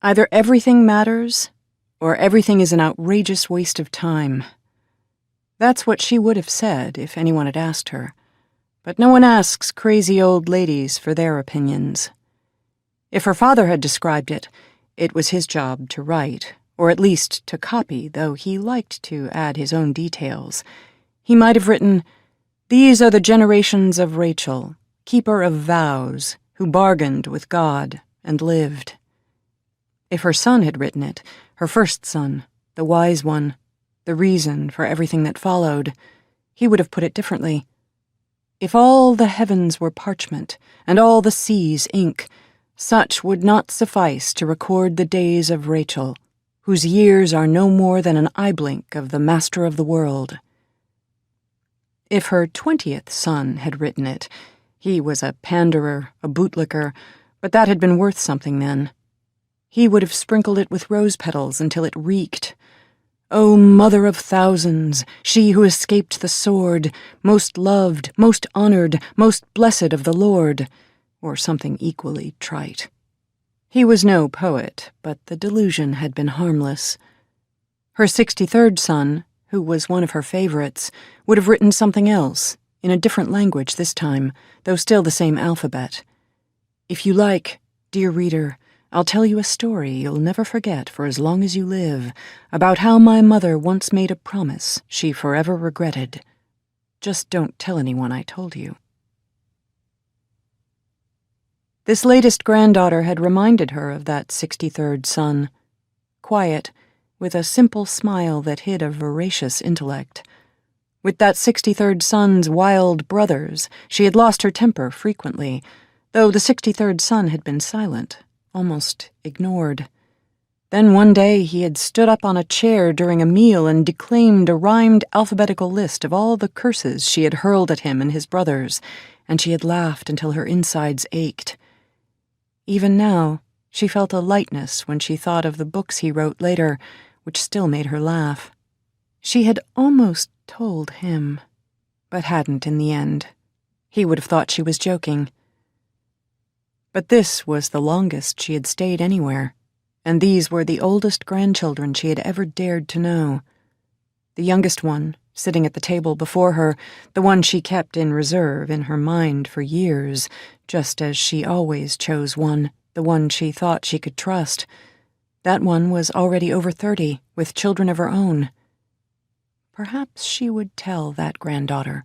Either everything matters, or everything is an outrageous waste of time. That's what she would have said if anyone had asked her. But no one asks crazy old ladies for their opinions. If her father had described it, it was his job to write, or at least to copy, though he liked to add his own details. He might have written, "These are the generations of Rachel, keeper of vows, who bargained with God and lived." If her son had written it, her first son, the wise one, the reason for everything that followed, he would have put it differently. If all the heavens were parchment, and all the seas ink, such would not suffice to record the days of Rachel, whose years are no more than an eye blink of the master of the world. If her 20th son had written it, he was a panderer, a bootlicker, but that had been worth something then. He would have sprinkled it with rose petals until it reeked. "O mother of thousands, she who escaped the sword, most loved, most honored, most blessed of the Lord," or something equally trite. He was no poet, but the delusion had been harmless. Her 63rd son, who was one of her favorites, would have written something else, in a different language this time, though still the same alphabet. If you like, dear reader, I'll tell you a story you'll never forget for as long as you live, about how my mother once made a promise she forever regretted. Just don't tell anyone I told you. This latest granddaughter had reminded her of that 63rd son. Quiet, with a simple smile that hid a voracious intellect. With that 63rd son's wild brothers, she had lost her temper frequently, though the 63rd son had been silent, almost ignored. Then one day he had stood up on a chair during a meal and declaimed a rhymed alphabetical list of all the curses she had hurled at him and his brothers, and she had laughed until her insides ached. Even now, she felt a lightness when she thought of the books he wrote later, which still made her laugh. She had almost told him, but hadn't in the end. He would have thought she was joking. But this was the longest she had stayed anywhere, and these were the oldest grandchildren she had ever dared to know. The youngest one, sitting at the table before her, the one she kept in reserve in her mind for years, just as she always chose one, the one she thought she could trust. That one was already over 30, with children of her own. Perhaps she would tell that granddaughter,